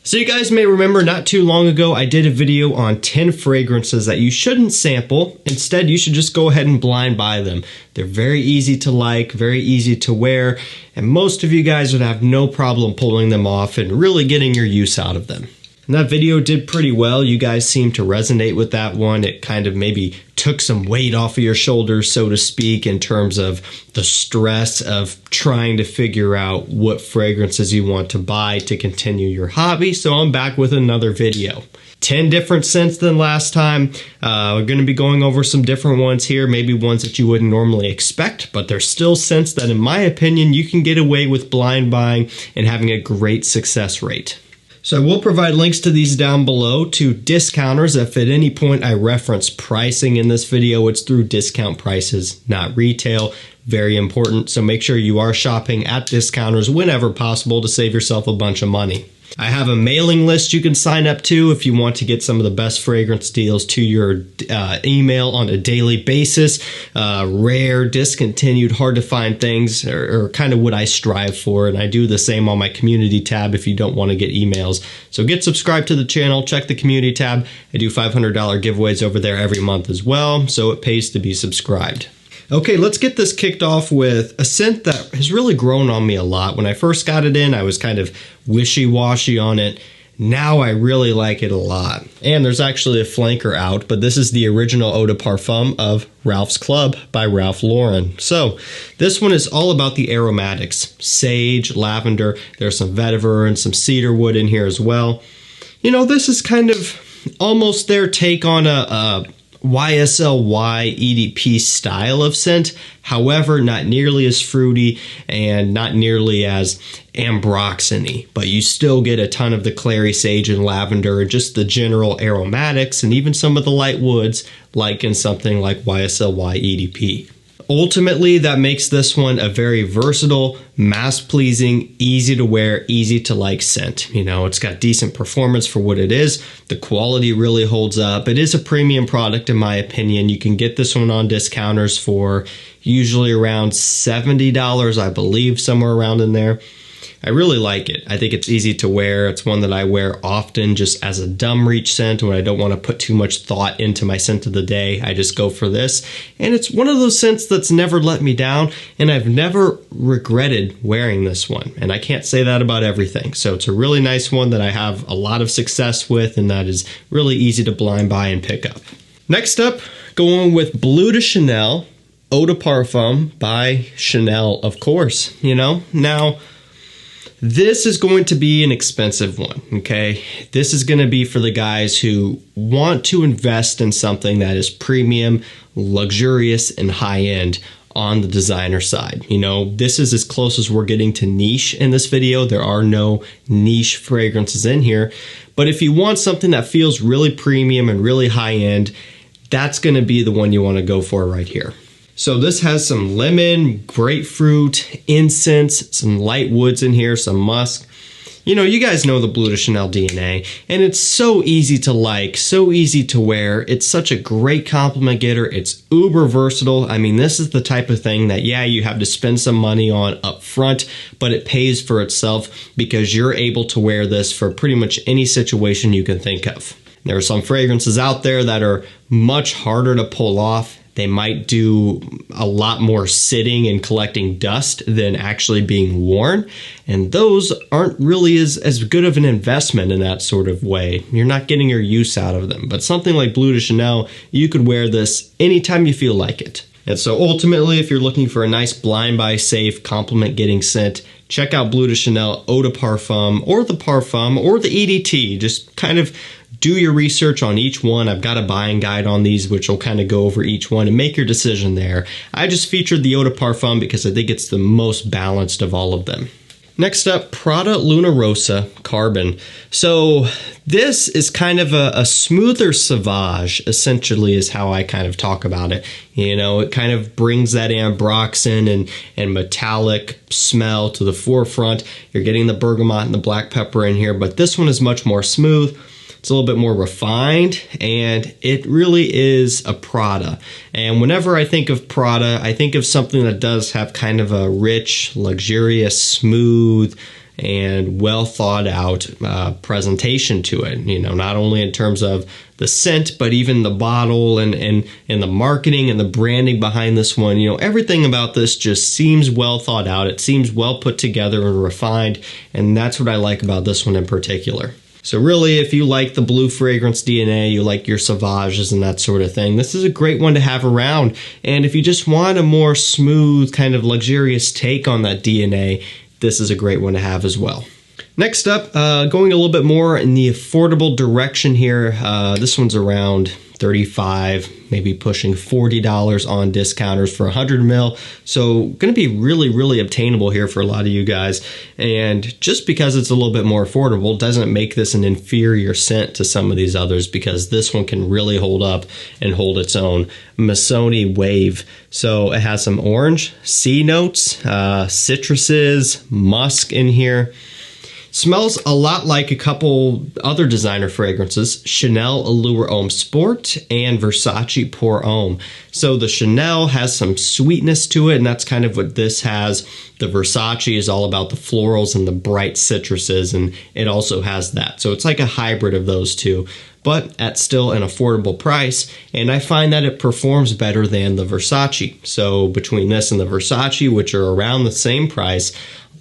So you guys may remember not too long ago I did a video on 10 fragrances that you shouldn't sample. Instead, you should just go ahead and blind buy them. They're very easy to like, very easy to wear, and most of you guys would have no problem pulling them off and really getting your use out of them. And that video did pretty well. You guys seem to resonate with that one. It kind of maybe took some weight off of your shoulders, so to speak, in terms of the stress of trying to figure out what fragrances you want to buy to continue your hobby. So I'm back with another video. 10 different scents than last time. We're going to be going over some different ones here, maybe ones that you wouldn't normally expect, but they're still scents that, in my opinion, you can get away with blind buying and having a great success rate. So I will provide links to these down below to discounters. If at any point I reference pricing in this video, it's through discount prices, not retail. Very important. So make sure you are shopping at discounters whenever possible to save yourself a bunch of money. I have a mailing list you can sign up to if you want to get some of the best fragrance deals to your email on a daily basis. Rare, discontinued, hard to find things are kind of what I strive for, and I do the same on my community tab if you don't want to get emails. So get subscribed to the channel, check the community tab. I do $500 giveaways over there every month as well, so it pays to be subscribed. Okay, let's get this kicked off with a scent that has really grown on me a lot. When I first got it in, I was kind of wishy-washy on it. Now I really like it a lot. And there's actually a flanker out, but this is the original Eau de Parfum of Ralph's Club by Ralph Lauren. So this one is all about the aromatics. Sage, lavender, there's some vetiver and some cedar wood in here as well. You know, this is kind of almost their take on a YSL EDP style of scent, however, not nearly as fruity and not nearly as ambroxany, but you still get a ton of the clary sage and lavender and just the general aromatics and even some of the light woods like in something like YSL EDP. Ultimately, that makes this one a very versatile, mass-pleasing, easy to wear, easy to like scent. You know, it's got decent performance for what it is. The quality really holds up. It is a premium product in my opinion. You can get this one on discounters for usually around $70, I believe, somewhere around in there. I really like it. I think it's easy to wear. It's one that I wear often just as a dumb reach scent when I don't want to put too much thought into my scent of the day. I just go for this. And it's one of those scents that's never let me down, and I've never regretted wearing this one. And I can't say that about everything. So it's a really nice one that I have a lot of success with and that is really easy to blind buy and pick up. Next up, going with BLEU de Chanel, Eau de Parfum by Chanel, of course. You know, now, this is going to be an expensive one, okay? This is going to be for the guys who want to invest in something that is premium, luxurious, and high-end on the designer side. You know, this is as close as we're getting to niche in this video. There are no niche fragrances in here. But if you want something that feels really premium and really high-end, that's going to be the one you want to go for right here. So this has some lemon, grapefruit, incense, some light woods in here, some musk. You know, you guys know the BLEU de Chanel DNA, and it's so easy to like, so easy to wear. It's such a great compliment getter. It's uber versatile. I mean, this is the type of thing that, yeah, you have to spend some money on up front, but it pays for itself because you're able to wear this for pretty much any situation you can think of. There are some fragrances out there that are much harder to pull off. They might do a lot more sitting and collecting dust than actually being worn. And those aren't really as good of an investment in that sort of way. You're not getting your use out of them. But something like BLEU de Chanel, you could wear this anytime you feel like it. And so ultimately, if you're looking for a nice blind buy safe, compliment getting scent, check out BLEU de Chanel, Eau de Parfum, or the Parfum, or the EDT. Just kind of do your research on each one. I've got a buying guide on these, which will kind of go over each one and make your decision there. I just featured the Eau de Parfum because I think it's the most balanced of all of them. Next up, PRADA Luna Rossa Carbon. So this is kind of a smoother sauvage, essentially, is how I kind of talk about it. You know, it kind of brings that ambroxan and metallic smell to the forefront. You're getting the bergamot and the black pepper in here, but this one is much more smooth. It's a little bit more refined, and it really is a Prada. And whenever I think of Prada, I think of something that does have kind of a rich, luxurious, smooth, and well thought out presentation to it. You know, not only in terms of the scent, but even the bottle and the marketing and the branding behind this one. You know, everything about this just seems well thought out. It seems well put together and refined, and that's what I like about this one in particular. So really, if you like the BLEU fragrance DNA, you like your Sauvages and that sort of thing, this is a great one to have around. And if you just want a more smooth, kind of luxurious take on that DNA, this is a great one to have as well. Next up, going a little bit more in the affordable direction here. This one's around $35, maybe pushing $40 on discounters for 100 ml. So going to be really, really obtainable here for a lot of you guys. And just because it's a little bit more affordable doesn't make this an inferior scent to some of these others, because this one can really hold up and hold its own. MISSONI Wave. So it has some orange, sea notes, citruses, musk in here. Smells a lot like a couple other designer fragrances, Chanel Allure Homme Sport and Versace Pour Homme. So the Chanel has some sweetness to it, and that's kind of what this has. The Versace is all about the florals and the bright citruses, and it also has that. So it's like a hybrid of those two, but at still an affordable price, and I find that it performs better than the Versace. So between this and the Versace, which are around the same price,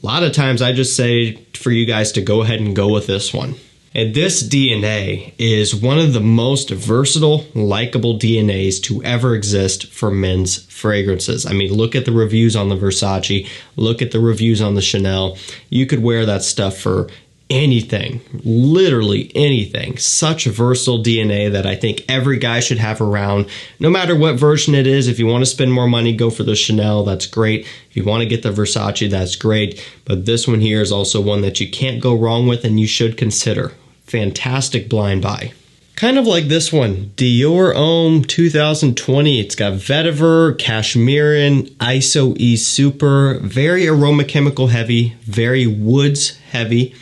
a lot of times I just say for you guys to go ahead and go with this one. And this DNA is one of the most versatile, likable DNAs to ever exist for men's fragrances. I mean, look at the reviews on the Versace, look at the reviews on the Chanel. You could wear that stuff for anything, literally anything. Such a versatile DNA that I think every guy should have around, no matter what version it is. If you want to spend more money, go for the Chanel, that's great. If you want to get the Versace, that's great. But this one here is also one that you can't go wrong with, and you should consider. Fantastic blind buy. Kind of like this one, DIOR Homme 2020. It's got vetiver, cashmerean, ISO E Super, very aroma chemical heavy, very woods heavy.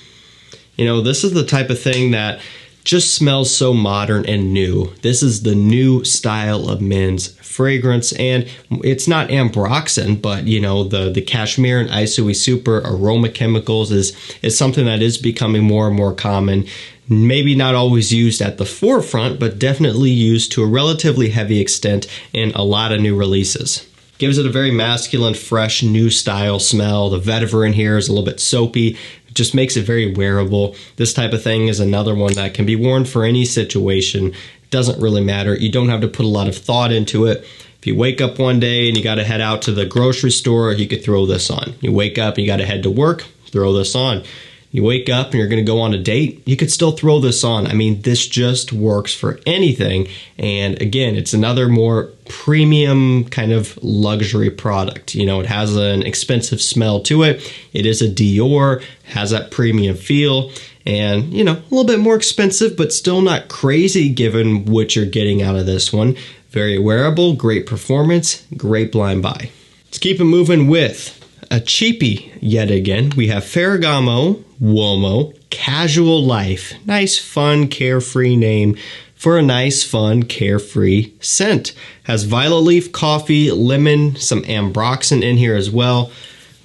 You know, this is the type of thing that just smells so modern and new. This is the new style of men's fragrance, and it's not ambroxan, but you know, the cashmere and ISO E Super aroma chemicals is something that is becoming more and more common. Maybe not always used at the forefront, but definitely used to a relatively heavy extent in a lot of new releases. Gives it a very masculine, fresh, new style smell. The vetiver in here is a little bit soapy. It just makes it very wearable. This type of thing is another one that can be worn for any situation. It doesn't really matter. You don't have to put a lot of thought into it. If you wake up one day and you got to head out to the grocery store, you could throw this on. You wake up and you got to head to work, throw this on. You wake up and you're going to go on a date, you could still throw this on. I mean, this just works for anything. And again, it's another more premium kind of luxury product. You know, it has an expensive smell to it. It is a Dior, has that premium feel, and, you know, a little bit more expensive, but still not crazy given what you're getting out of this one. Very wearable, great performance, great blind buy. Let's keep it moving with a cheapie yet again. We have FERRAGAMO UOMO Casual Life. Nice, fun, carefree name for a nice, fun, carefree scent. Has violet leaf, coffee, lemon, some ambroxan in here as well.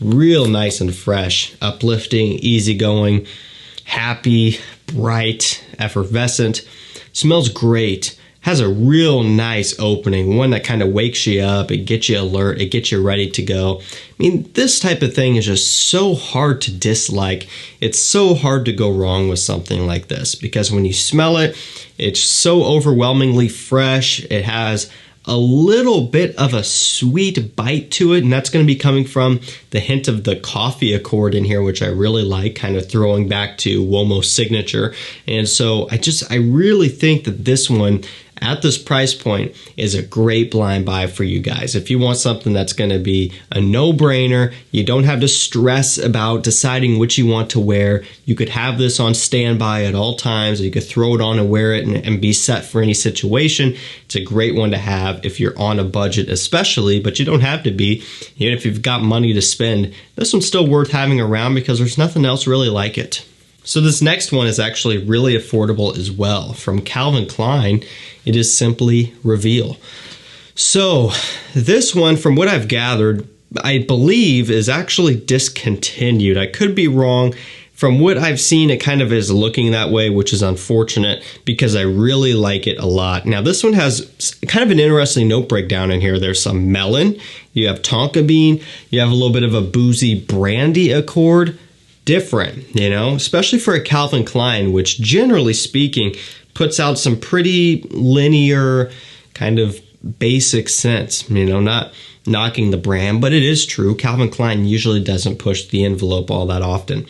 Real nice and fresh, uplifting, easygoing, happy, bright, effervescent. Smells great. Has a real nice opening, one that kind of wakes you up, it gets you alert, it gets you ready to go. I mean, this type of thing is just so hard to dislike. It's so hard to go wrong with something like this, because when you smell it, it's so overwhelmingly fresh. It has a little bit of a sweet bite to it, and that's going to be coming from the hint of the coffee accord in here, which I really like, kind of throwing back to UOMO's signature. And so I really think that this one at this price point is a great blind buy for you guys. If you want something that's going to be a no-brainer, you don't have to stress about deciding which you want to wear. You could have this on standby at all times. You could throw it on and wear it and be set for any situation. It's a great one to have if you're on a budget especially, but you don't have to be. Even if you've got money to spend, this one's still worth having around because there's nothing else really like it. So this next one is actually really affordable as well. From Calvin Klein, it is Simply Reveal. So this one, from what I've gathered, I believe, is actually discontinued. I could be wrong. From what I've seen, it kind of is looking that way, which is unfortunate because I really like it a lot. Now, this one has kind of an interesting note breakdown in here. There's some melon, you have tonka bean, you have a little bit of a boozy brandy accord. Different, you know, especially for a Calvin Klein, which generally speaking puts out some pretty linear kind of basic scents, you know, not knocking the brand, but it is true. Calvin Klein usually doesn't push the envelope all that often.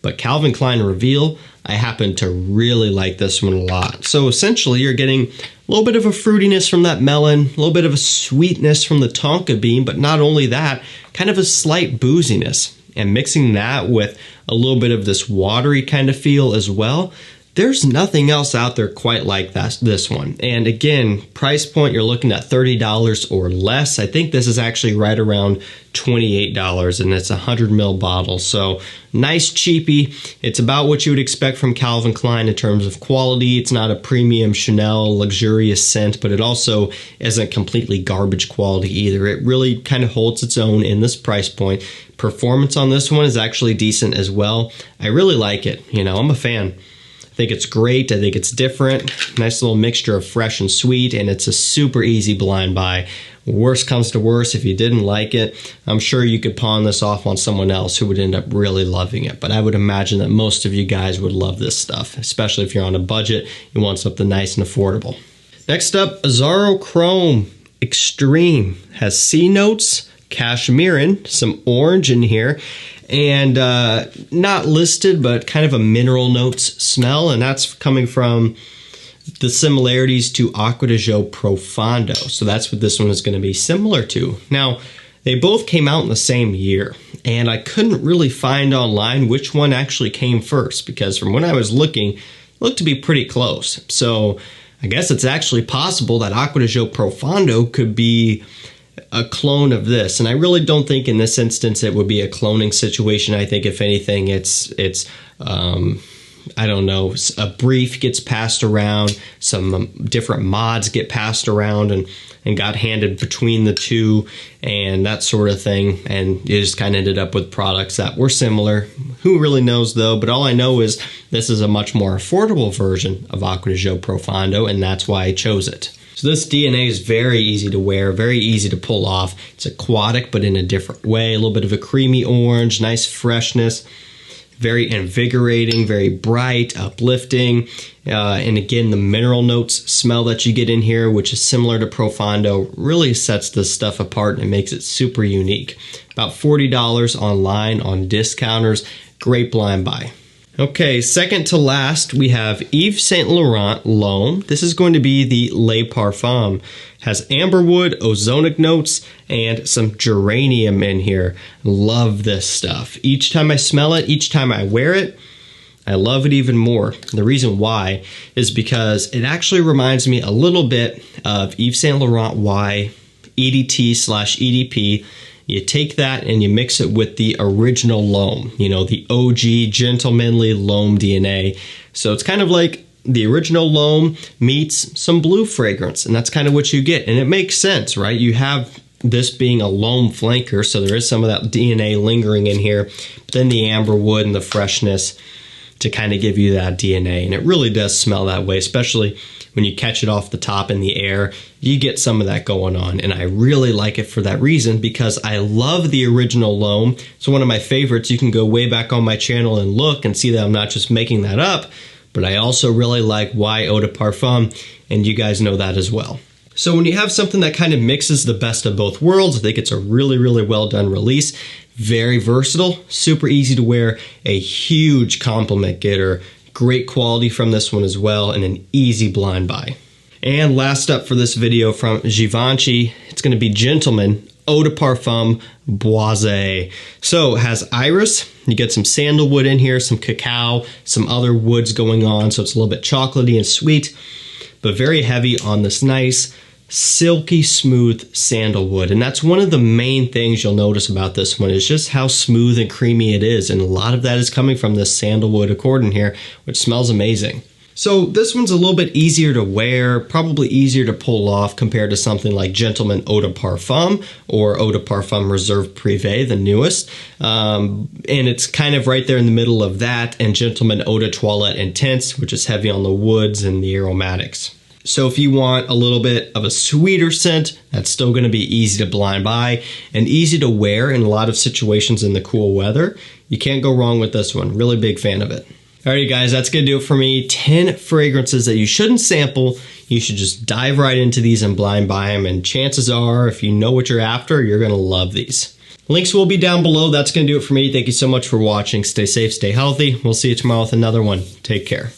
But Calvin Klein Reveal, I happen to really like this one a lot. So essentially you're getting a little bit of a fruitiness from that melon, a little bit of a sweetness from the tonka bean, but not only that, kind of a slight booziness. And mixing that with a little bit of this watery kind of feel as well, there's nothing else out there quite like this one. And again, price point, you're looking at $30 or less. I think this is actually right around $28, and it's a 100 ml bottle. So nice cheapie. It's about what you would expect from Calvin Klein in terms of quality. It's not a premium Chanel luxurious scent, but it also isn't completely garbage quality either. It really kind of holds its own in this price point. Performance on this one is actually decent as well. I really like it. You know, I'm a fan. I think it's great. I think it's different. Nice little mixture of fresh and sweet, and it's a super easy blind buy. Worst comes to worst, if you didn't like it, I'm sure you could pawn this off on someone else who would end up really loving it. But I would imagine that most of you guys would love this stuff, especially if you're on a budget, you want something nice and affordable. Next up, AZZARO Chrome Extreme. Has C notes, cashmerean, some orange in here, and not listed, but kind of a mineral notes smell, and that's coming from the similarities to Acqua di Gio Profondo. So that's what this one is going to be similar to. Now, they both came out in the same year, and I couldn't really find online which one actually came first, because from when I was looking, it looked to be pretty close. So I guess it's actually possible that Acqua di Gio Profondo could be a clone of this, and I really don't think in this instance it would be a cloning situation. I think if anything, it's I don't know, a brief gets passed around, some different mods get passed around and got handed between the two and that sort of thing, and you just kind of ended up with products that were similar. Who really knows though? But all I know is this is a much more affordable version of Acqua di Gio Profondo, and that's why I chose it. So this DNA is very easy to wear, very easy to pull off. It's aquatic, but in a different way. A little bit of a creamy orange, nice freshness, very invigorating, very bright, uplifting. And again, the mineral notes smell that you get in here, which is similar to Profondo, really sets this stuff apart and makes it super unique. About $40 online on discounters. Great blind buy. Okay, second to last, we have Yves Saint Laurent L'Homme. This is going to be the Le Parfum. Has amberwood, ozonic notes, and some geranium in here. Love this stuff. Each time I smell it, each time I wear it, I love it even more. The reason why is because it actually reminds me a little bit of Yves Saint Laurent Y EDT/EDP. You take that and you mix it with the original L'Homme, you know, the OG gentlemanly L'Homme DNA. So it's kind of like the original L'Homme meets some BLEU fragrance, and that's kind of what you get. And it makes sense, right? You have this being a L'Homme flanker, so there is some of that DNA lingering in here, but then the amberwood and the freshness to kind of give you that DNA. And it really does smell that way, especially when you catch it off the top in the air. You get some of that going on, and I really like it for that reason, because I love the original L'Homme. It's one of my favorites. You can go way back on my channel and look and see that I'm not just making that up, but I also really like Y Eau de Parfum, and you guys know that as well. So when you have something that kind of mixes the best of both worlds, I think it's a really, really well done release. Very versatile, super easy to wear, a huge compliment getter. Great quality from this one as well, and an easy blind buy. And last up for this video from Givenchy, it's going to be Gentleman Eau de Parfum Boisee. So it has iris, you get some sandalwood in here, some cacao, some other woods going on, so it's a little bit chocolatey and sweet, but very heavy on this nice silky smooth sandalwood. And that's one of the main things you'll notice about this one, is just how smooth and creamy it is, and a lot of that is coming from this sandalwood accord in here, which smells amazing. So this one's a little bit easier to wear, probably easier to pull off compared to something like Gentleman Eau de Parfum or Eau de Parfum Reserve Privé, the newest. And it's kind of right there in the middle of that and Gentleman Eau de Toilette Intense, which is heavy on the woods and the aromatics. So if you want a little bit of a sweeter scent, that's still going to be easy to blind buy and easy to wear in a lot of situations in the cool weather. You can't go wrong with this one. Really big fan of it. Alrighty guys, that's going to do it for me. 10 fragrances that you shouldn't sample. You should just dive right into these and blind buy them. And chances are, if you know what you're after, you're going to love these. Links will be down below. That's going to do it for me. Thank you so much for watching. Stay safe, stay healthy. We'll see you tomorrow with another one. Take care.